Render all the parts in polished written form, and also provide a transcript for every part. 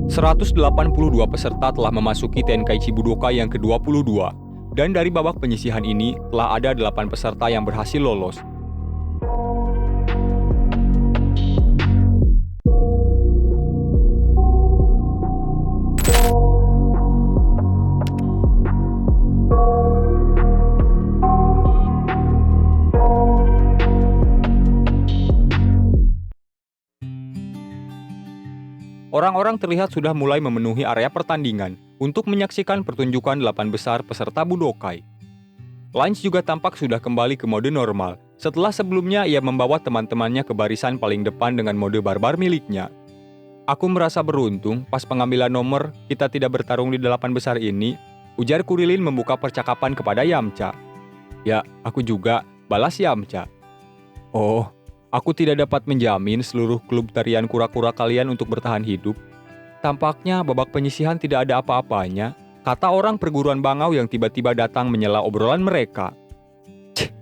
182 peserta telah memasuki Tenkaichi Budokai yang ke-22, dan dari babak penyisihan ini telah ada 8 peserta yang berhasil lolos. Orang-orang terlihat sudah mulai memenuhi area pertandingan untuk menyaksikan pertunjukan 8 besar peserta Budokai. Lance juga tampak sudah kembali ke mode normal, setelah sebelumnya ia membawa teman-temannya ke barisan paling depan dengan mode barbar miliknya. Aku merasa beruntung pas pengambilan nomor kita tidak bertarung di 8 besar ini, ujar Kurilin membuka percakapan kepada Yamcha. Ya, aku juga, balas Yamcha. Oh, aku tidak dapat menjamin seluruh klub tarian kura-kura kalian untuk bertahan hidup. Tampaknya babak penyisihan tidak ada apa-apanya, kata orang perguruan bangau yang tiba-tiba datang menyela obrolan mereka. Cih,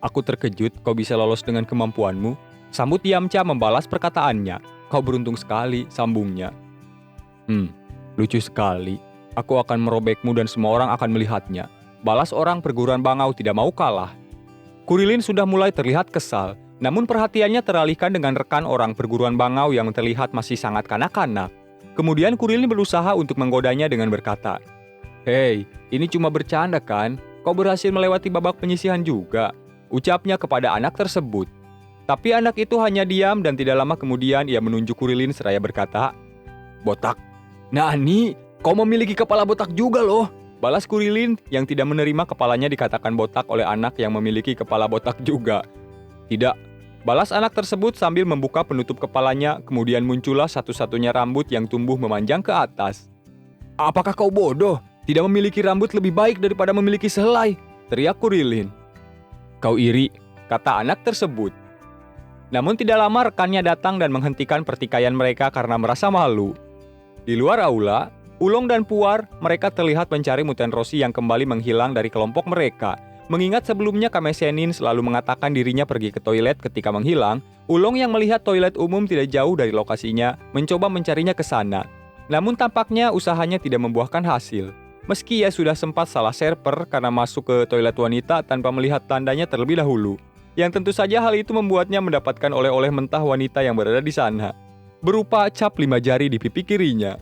aku terkejut kau bisa lolos dengan kemampuanmu, sambut Yamcha membalas perkataannya. Kau beruntung sekali, sambungnya. Lucu sekali. Aku akan merobekmu dan semua orang akan melihatnya. Balas orang perguruan bangau tidak mau kalah. Kurilin sudah mulai terlihat kesal, namun perhatiannya teralihkan dengan rekan orang perguruan bangau yang terlihat masih sangat kanak-kanak. Kemudian Kurilin berusaha untuk menggodanya dengan berkata, "Hei, ini cuma bercanda kan? Kau berhasil melewati babak penyisihan juga," ucapnya kepada anak tersebut. Tapi anak itu hanya diam dan tidak lama kemudian ia menunjuk Kurilin seraya berkata, "Botak, Nani, kau memiliki kepala botak juga loh," balas Kurilin yang tidak menerima kepalanya dikatakan botak oleh anak yang memiliki kepala botak juga. "Tidak," balas anak tersebut sambil membuka penutup kepalanya, kemudian muncullah satu-satunya rambut yang tumbuh memanjang ke atas. "Apakah kau bodoh? Tidak memiliki rambut lebih baik daripada memiliki sehelai," teriak Kurilin. "Kau iri," kata anak tersebut. Namun tidak lama rekannya datang dan menghentikan pertikaian mereka karena merasa malu. Di luar aula, Ulong dan Puar, mereka terlihat mencari Muten Roshi yang kembali menghilang dari kelompok mereka. Mengingat sebelumnya Kame Sennin selalu mengatakan dirinya pergi ke toilet ketika menghilang, Ulong yang melihat toilet umum tidak jauh dari lokasinya, mencoba mencarinya ke sana. Namun tampaknya usahanya tidak membuahkan hasil. Meski ia sudah sempat salah server karena masuk ke toilet wanita tanpa melihat tandanya terlebih dahulu. Yang tentu saja hal itu membuatnya mendapatkan oleh-oleh mentah wanita yang berada di sana, berupa cap 5 jari di pipi kirinya.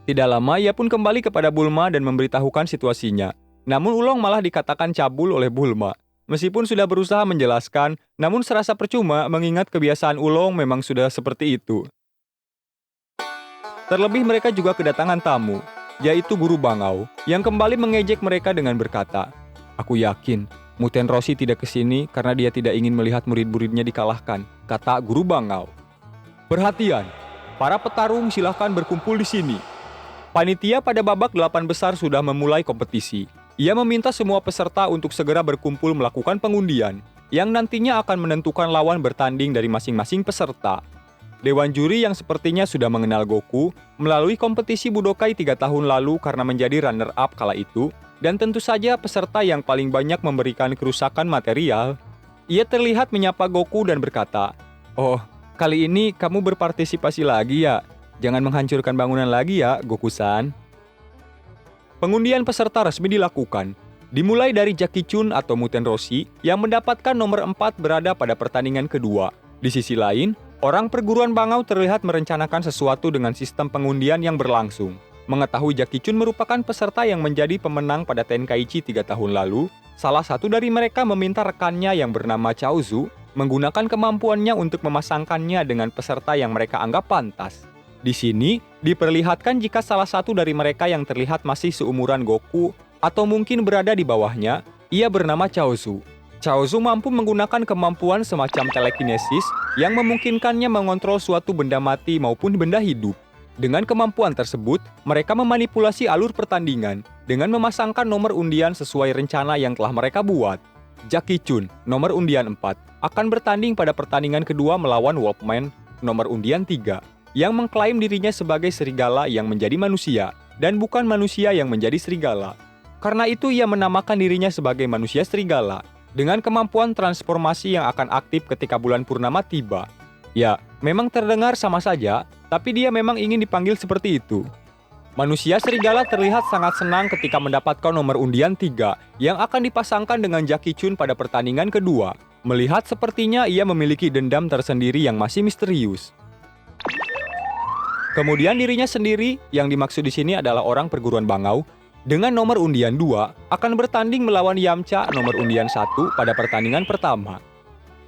Tidak lama ia pun kembali kepada Bulma dan memberitahukan situasinya. Namun Ulong malah dikatakan cabul oleh Bulma. Meskipun sudah berusaha menjelaskan, namun serasa percuma mengingat kebiasaan Ulong memang sudah seperti itu. Terlebih mereka juga kedatangan tamu, yaitu guru bangau, yang kembali mengejek mereka dengan berkata, "Aku yakin Muten Roshi tidak kesini karena dia tidak ingin melihat murid-muridnya dikalahkan," kata guru bangau. "Perhatian, para petarung silahkan berkumpul di sini." Panitia pada babak 8 besar sudah memulai kompetisi. Ia meminta semua peserta untuk segera berkumpul melakukan pengundian, yang nantinya akan menentukan lawan bertanding dari masing-masing peserta. Dewan juri yang sepertinya sudah mengenal Goku, melalui kompetisi Budokai 3 tahun lalu karena menjadi runner-up kala itu, dan tentu saja peserta yang paling banyak memberikan kerusakan material. Ia terlihat menyapa Goku dan berkata, "Oh, kali ini kamu berpartisipasi lagi ya? Jangan menghancurkan bangunan lagi ya, Goku-san." Pengundian peserta resmi dilakukan. Dimulai dari Jackie Chun atau Muten Roshi yang mendapatkan nomor 4 berada pada pertandingan kedua. Di sisi lain, orang perguruan bangau terlihat merencanakan sesuatu dengan sistem pengundian yang berlangsung. Mengetahui Jackie Chun merupakan peserta yang menjadi pemenang pada Tenkaichi 3 tahun lalu, salah satu dari mereka meminta rekannya yang bernama Chaozu menggunakan kemampuannya untuk memasangkannya dengan peserta yang mereka anggap pantas. Di sini, diperlihatkan jika salah satu dari mereka yang terlihat masih seumuran Goku atau mungkin berada di bawahnya, ia bernama Chaozu. Chaozu mampu menggunakan kemampuan semacam telekinesis yang memungkinkannya mengontrol suatu benda mati maupun benda hidup. Dengan kemampuan tersebut, mereka memanipulasi alur pertandingan dengan memasangkan nomor undian sesuai rencana yang telah mereka buat. Jackie Chun, nomor undian 4, akan bertanding pada pertandingan kedua melawan Wolfman, nomor undian 3, yang mengklaim dirinya sebagai serigala yang menjadi manusia, dan bukan manusia yang menjadi serigala. Karena itu ia menamakan dirinya sebagai manusia serigala, dengan kemampuan transformasi yang akan aktif ketika bulan purnama tiba. Ya, memang terdengar sama saja, tapi dia memang ingin dipanggil seperti itu. Manusia serigala terlihat sangat senang ketika mendapatkan nomor undian 3 yang akan dipasangkan dengan Jackie Chun pada pertandingan kedua. Melihat sepertinya ia memiliki dendam tersendiri yang masih misterius. Kemudian dirinya sendiri, yang dimaksud di sini adalah orang perguruan Bangau, dengan nomor undian 2 akan bertanding melawan Yamcha nomor undian 1 pada pertandingan pertama.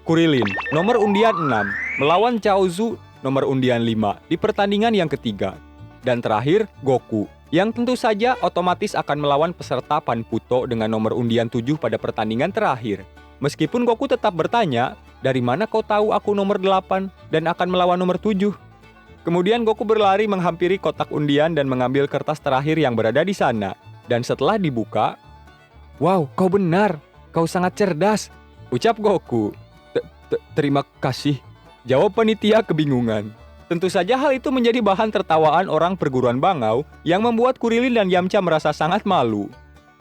Kurilin nomor undian 6 melawan Chaozu nomor undian 5 di pertandingan yang ketiga. Dan terakhir, Goku, yang tentu saja otomatis akan melawan peserta Panputo dengan nomor undian 7 pada pertandingan terakhir. Meskipun Goku tetap bertanya, dari mana kau tahu aku nomor 8 dan akan melawan nomor 7? Kemudian Goku berlari menghampiri kotak undian dan mengambil kertas terakhir yang berada di sana. Dan setelah dibuka, "Wow, kau benar. Kau sangat cerdas," ucap Goku. Terima kasih," jawab panitia kebingungan. Tentu saja hal itu menjadi bahan tertawaan orang perguruan Bangau yang membuat Kurilin dan Yamcha merasa sangat malu.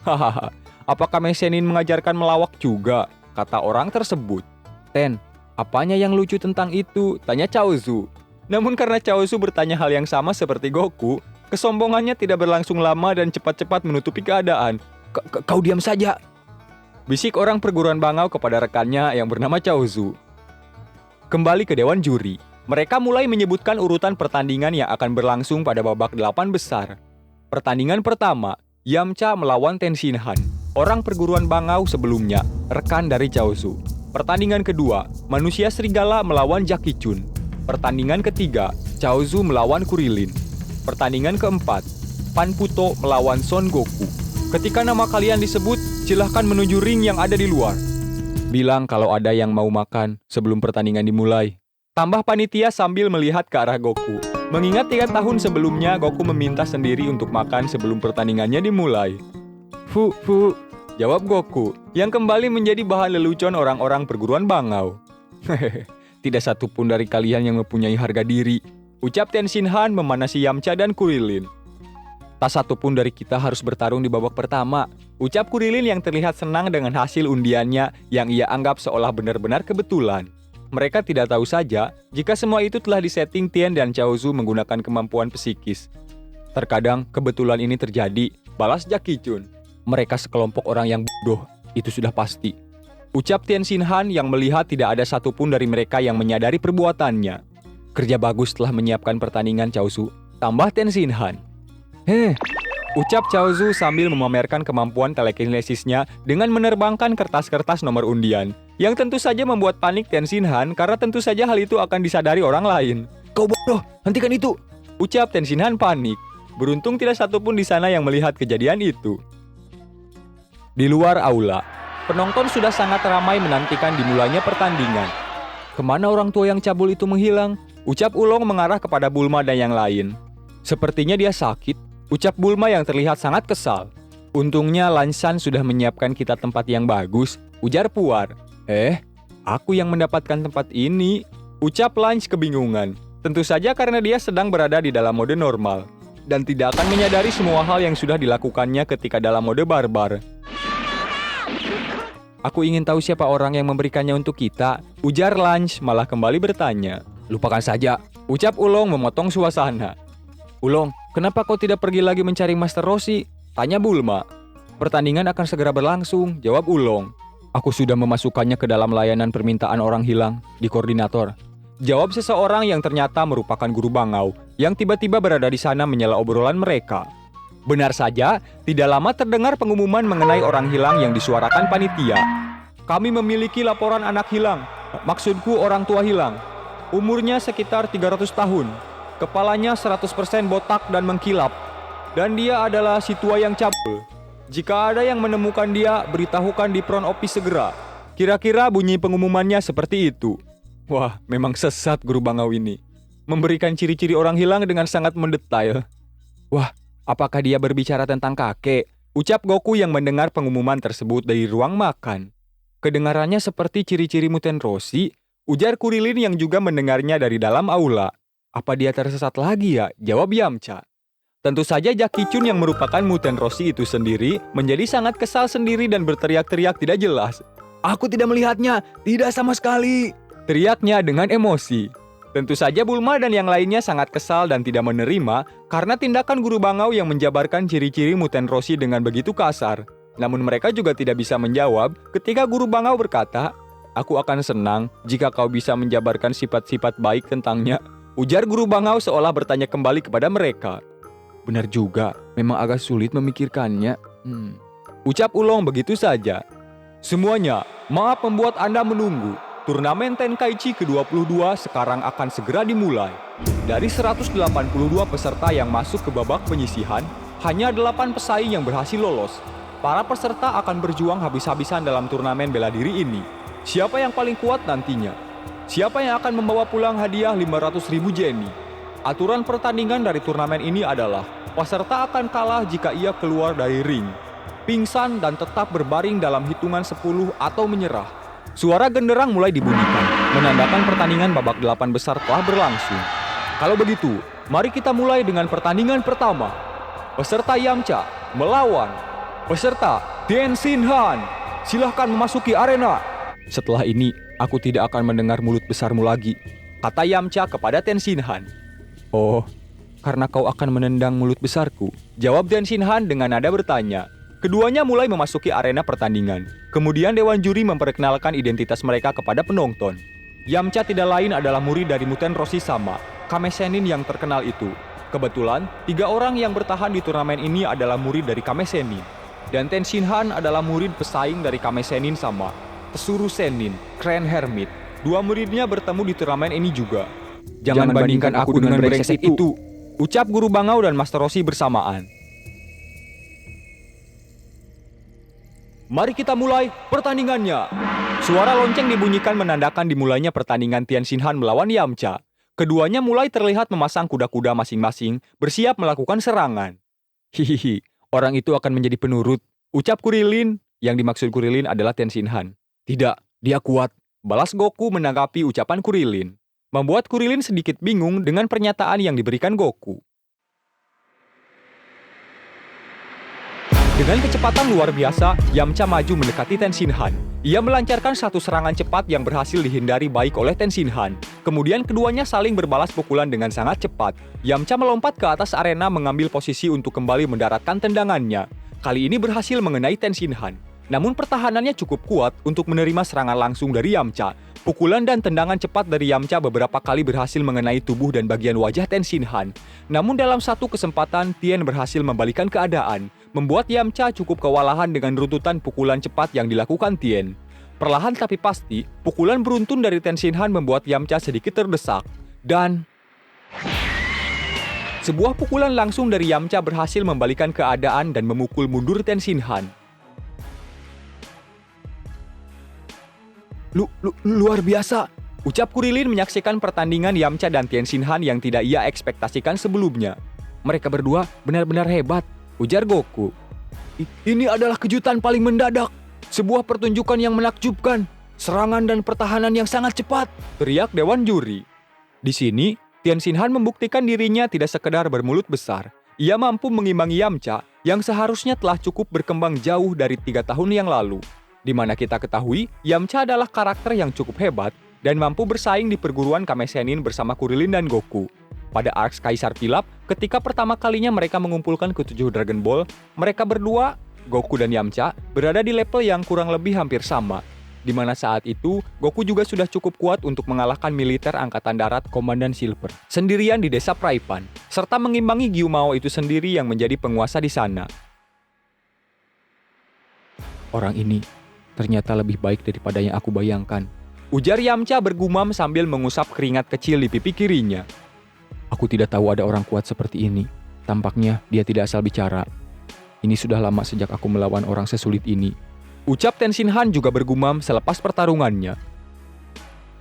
"Hahaha, apakah Mesenin mengajarkan melawak juga?" kata orang tersebut. "Ten, apanya yang lucu tentang itu?" tanya Chaozu. Namun karena Chaozu bertanya hal yang sama seperti Goku, kesombongannya tidak berlangsung lama dan cepat-cepat menutupi keadaan. Kau diam saja," bisik orang perguruan Bangau kepada rekannya yang bernama Chaozu. Kembali ke Dewan Juri. Mereka mulai menyebutkan urutan pertandingan yang akan berlangsung pada babak 8 besar. Pertandingan pertama, Yamcha melawan Tenshinhan, orang perguruan Bangau sebelumnya, rekan dari Chaozu. Pertandingan kedua, manusia serigala melawan Jackie Chun. Pertandingan ketiga, Chaozu melawan Kurilin. Pertandingan keempat, Panputo melawan Son Goku. Ketika nama kalian disebut, silahkan menuju ring yang ada di luar. Bilang kalau ada yang mau makan sebelum pertandingan dimulai. Tambah panitia sambil melihat ke arah Goku. Mengingat 3 tahun sebelumnya Goku meminta sendiri untuk makan sebelum pertandingannya dimulai. Fu, jawab Goku, yang kembali menjadi bahan lelucon orang-orang perguruan Bangau. Hehehe. Tidak satu pun dari kalian yang mempunyai harga diri, ucap Tenshinhan memanasi Yamcha dan Kurilin. Tak satu pun dari kita harus bertarung di babak pertama, ucap Kurilin yang terlihat senang dengan hasil undiannya yang ia anggap seolah benar-benar kebetulan. Mereka tidak tahu saja jika semua itu telah disetting Tien dan Chaozu menggunakan kemampuan psikis. Terkadang kebetulan ini terjadi, balas Jackie Chun. Mereka sekelompok orang yang bodoh, itu sudah pasti. Ucap Tenshinhan yang melihat tidak ada satupun dari mereka yang menyadari perbuatannya. Kerja bagus telah menyiapkan pertandingan Chaozu, tambah Tenshinhan. Ucap Chaozu sambil memamerkan kemampuan telekinesisnya dengan menerbangkan kertas-kertas nomor undian, yang tentu saja membuat panik Tenshinhan karena tentu saja hal itu akan disadari orang lain. Kau bodoh, hentikan itu, ucap Tenshinhan panik. Beruntung tidak satupun di sana yang melihat kejadian itu. Di luar aula, penonton sudah sangat ramai menantikan dimulainya pertandingan. Kemana orang tua yang cabul itu menghilang? Ucap Ulong mengarah kepada Bulma dan yang lain. Sepertinya dia sakit, ucap Bulma yang terlihat sangat kesal. Untungnya Lanshan sudah menyiapkan kita tempat yang bagus, ujar Puar. Aku yang mendapatkan tempat ini, ucap Lance kebingungan. Tentu saja karena dia sedang berada di dalam mode normal, dan tidak akan menyadari semua hal yang sudah dilakukannya ketika dalam mode barbar. Aku ingin tahu siapa orang yang memberikannya untuk kita, ujar Lance malah kembali bertanya. Lupakan saja, ucap Ulong memotong suasana. Ulong, kenapa kau tidak pergi lagi mencari Master Roshi? Tanya Bulma. Pertandingan akan segera berlangsung, jawab Ulong. Aku sudah memasukkannya ke dalam layanan permintaan orang hilang di koordinator. Jawab seseorang yang ternyata merupakan guru Bangau yang tiba-tiba berada di sana menyela obrolan mereka. Benar saja, tidak lama terdengar pengumuman mengenai orang hilang yang disuarakan panitia. Kami memiliki laporan anak hilang, maksudku orang tua hilang. Umurnya sekitar 300 tahun, kepalanya 100% botak dan mengkilap. Dan dia adalah si tua yang cabul. Jika ada yang menemukan dia, beritahukan di front office segera. Kira-kira bunyi pengumumannya seperti itu. Wah, memang sesat guru Bangau ini. Memberikan ciri-ciri orang hilang dengan sangat mendetail. Wah, apakah dia berbicara tentang kakek? Ucap Goku yang mendengar pengumuman tersebut dari ruang makan. Kedengarannya seperti ciri-ciri Muten Roshi, ujar Kurilin yang juga mendengarnya dari dalam aula. Apa dia tersesat lagi ya? Jawab Yamcha. Tentu saja Jackie Chun yang merupakan Muten Roshi itu sendiri menjadi sangat kesal sendiri dan berteriak-teriak tidak jelas. Aku tidak melihatnya, tidak sama sekali, teriaknya dengan emosi. Tentu saja Bulma dan yang lainnya sangat kesal dan tidak menerima karena tindakan guru bangau yang menjabarkan ciri-ciri Muten Roshi dengan begitu kasar. Namun mereka juga tidak bisa menjawab ketika guru bangau berkata, "Aku akan senang jika kau bisa menjabarkan sifat-sifat baik tentangnya," ujar guru bangau seolah bertanya kembali kepada mereka. "Benar juga, memang agak sulit memikirkannya." Ucap Ulong begitu saja. "Semuanya, maaf membuat Anda menunggu. Turnamen Tenkaichi ke-22 sekarang akan segera dimulai. Dari 182 peserta yang masuk ke babak penyisihan, hanya 8 pesaing yang berhasil lolos. Para peserta akan berjuang habis-habisan dalam turnamen bela diri ini. Siapa yang paling kuat nantinya? Siapa yang akan membawa pulang hadiah 500.000 jeni? Aturan pertandingan dari turnamen ini adalah peserta akan kalah jika ia keluar dari ring, pingsan dan tetap berbaring dalam hitungan 10 atau menyerah." Suara genderang mulai dibunyikan, menandakan pertandingan babak 8 besar telah berlangsung. Kalau begitu, mari kita mulai dengan pertandingan pertama. Peserta Yamcha melawan peserta Tien Han. Silahkan memasuki arena. "Setelah ini, aku tidak akan mendengar mulut besarmu lagi," kata Yamcha kepada Tien Han. "Oh, karena kau akan menendang mulut besarku," jawab Tien Han dengan nada bertanya. Keduanya mulai memasuki arena pertandingan. Kemudian Dewan Juri memperkenalkan identitas mereka kepada penonton. Yamcha tidak lain adalah murid dari Muten Roshi sama, Kame Sennin yang terkenal itu. Kebetulan, 3 orang yang bertahan di turnamen ini adalah murid dari Kame Sennin. Dan Tien Han adalah murid pesaing dari Kame Sennin sama, Tsuru Sennin, Kren Hermit. 2 muridnya bertemu di turnamen ini juga. "Jangan bandingkan aku dengan brengsek itu," ucap guru bangau dan Master Roshi bersamaan. "Mari kita mulai pertandingannya." Suara lonceng dibunyikan menandakan dimulainya pertandingan Tien Han melawan Yamcha. Keduanya mulai terlihat memasang kuda-kuda masing-masing, bersiap melakukan serangan. "Hihihi, orang itu akan menjadi penurut," ucap Kurilin. Yang dimaksud Kurilin adalah Tien Han. "Tidak, dia kuat," balas Goku menanggapi ucapan Kurilin. Membuat Kurilin sedikit bingung dengan pernyataan yang diberikan Goku. Dengan kecepatan luar biasa, Yamcha maju mendekati Tien Han. Ia melancarkan satu serangan cepat yang berhasil dihindari baik oleh Tien Han. Kemudian keduanya saling berbalas pukulan dengan sangat cepat. Yamcha melompat ke atas arena mengambil posisi untuk kembali mendaratkan tendangannya. Kali ini berhasil mengenai Tien Han. Namun pertahanannya cukup kuat untuk menerima serangan langsung dari Yamcha. Pukulan dan tendangan cepat dari Yamcha beberapa kali berhasil mengenai tubuh dan bagian wajah Tien Han. Namun dalam satu kesempatan, Tien berhasil membalikan keadaan, membuat Yamcha cukup kewalahan dengan runtutan pukulan cepat yang dilakukan Tien. Perlahan tapi pasti, pukulan beruntun dari Tien Han membuat Yamcha sedikit terdesak. Dan sebuah pukulan langsung dari Yamcha berhasil membalikan keadaan dan memukul mundur Tien Han. Luar biasa, ucap Kurilin menyaksikan pertandingan Yamcha dan Tien Han yang tidak ia ekspektasikan sebelumnya. "Mereka berdua benar-benar hebat," ujar Goku. "Ini adalah kejutan paling mendadak. Sebuah pertunjukan yang menakjubkan. Serangan dan pertahanan yang sangat cepat," teriak Dewan Juri. Di sini, Tien Han membuktikan dirinya tidak sekedar bermulut besar. Ia mampu mengimbangi Yamcha yang seharusnya telah cukup berkembang jauh dari 3 tahun yang lalu. Di mana kita ketahui, Yamcha adalah karakter yang cukup hebat dan mampu bersaing di perguruan Kame Sennin bersama Kurilin dan Goku. Pada arc Kaisar Pilaf, ketika pertama kalinya mereka mengumpulkan ke-7 Dragon Ball, mereka berdua, Goku dan Yamcha, berada di level yang kurang lebih hampir sama. Di mana saat itu, Goku juga sudah cukup kuat untuk mengalahkan militer Angkatan Darat Komandan Silver sendirian di desa Praipan, serta mengimbangi Gyumao itu sendiri yang menjadi penguasa di sana. "Orang ini ternyata lebih baik daripada yang aku bayangkan," ujar Yamcha bergumam sambil mengusap keringat kecil di pipi kirinya. "Aku tidak tahu ada orang kuat seperti ini. Tampaknya dia tidak asal bicara. Ini sudah lama sejak aku melawan orang sesulit ini," ucap Tien Han juga bergumam selepas pertarungannya.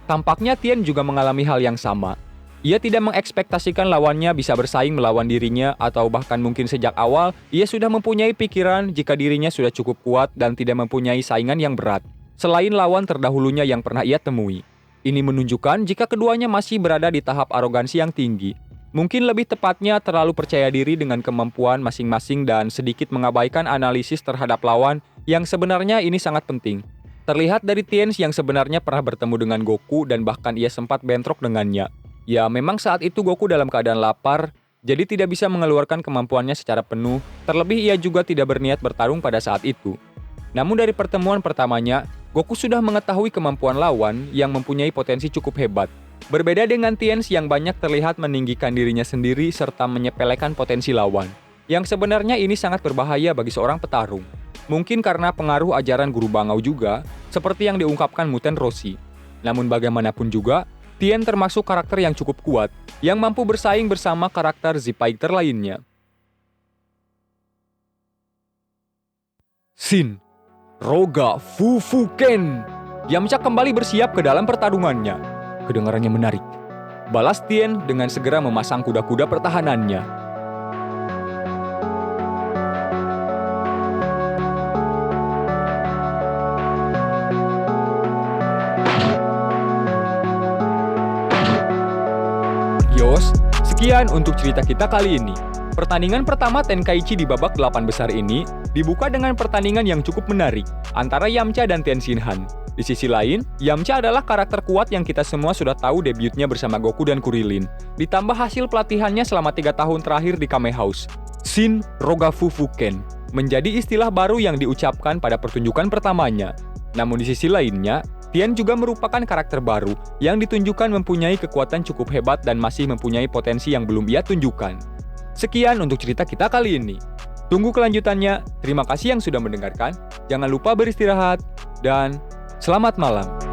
Tampaknya Tien juga mengalami hal yang sama. Ia tidak mengekspektasikan lawannya bisa bersaing melawan dirinya, atau bahkan mungkin sejak awal ia sudah mempunyai pikiran jika dirinya sudah cukup kuat dan tidak mempunyai saingan yang berat, selain lawan terdahulunya yang pernah ia temui. Ini menunjukkan jika keduanya masih berada di tahap arogansi yang tinggi. Mungkin lebih tepatnya terlalu percaya diri dengan kemampuan masing-masing dan sedikit mengabaikan analisis terhadap lawan yang sebenarnya ini sangat penting. Terlihat dari Tien yang sebenarnya pernah bertemu dengan Goku dan bahkan ia sempat bentrok dengannya. Ya, memang saat itu Goku dalam keadaan lapar, jadi tidak bisa mengeluarkan kemampuannya secara penuh, terlebih ia juga tidak berniat bertarung pada saat itu. Namun dari pertemuan pertamanya, Goku sudah mengetahui kemampuan lawan yang mempunyai potensi cukup hebat. Berbeda dengan Tienz yang banyak terlihat meninggikan dirinya sendiri serta menyepelekan potensi lawan. Yang sebenarnya ini sangat berbahaya bagi seorang petarung. Mungkin karena pengaruh ajaran guru Bangau juga, seperti yang diungkapkan Muten Roshi. Namun bagaimanapun juga, Tien termasuk karakter yang cukup kuat, yang mampu bersaing bersama karakter Z-Fighter lainnya. Shin, Roga Fufuken. Yamcha kembali bersiap ke dalam pertarungannya. Kedengarannya menarik. Balas Tien dengan segera memasang kuda-kuda pertahanannya. Yos, sekian untuk cerita kita kali ini. Pertandingan pertama Tenkaichi di babak 8 besar ini dibuka dengan pertandingan yang cukup menarik antara Yamcha dan Tien Shinhan. Di sisi lain, Yamcha adalah karakter kuat yang kita semua sudah tahu debutnya bersama Goku dan Kurilin, ditambah hasil pelatihannya selama 3 tahun terakhir di Kame House. Shin Roga Fufuken menjadi istilah baru yang diucapkan pada pertunjukan pertamanya. Namun di sisi lainnya, Tien juga merupakan karakter baru yang ditunjukkan mempunyai kekuatan cukup hebat dan masih mempunyai potensi yang belum ia tunjukkan. Sekian untuk cerita kita kali ini. Tunggu kelanjutannya. Terima kasih yang sudah mendengarkan. Jangan lupa beristirahat dan selamat malam.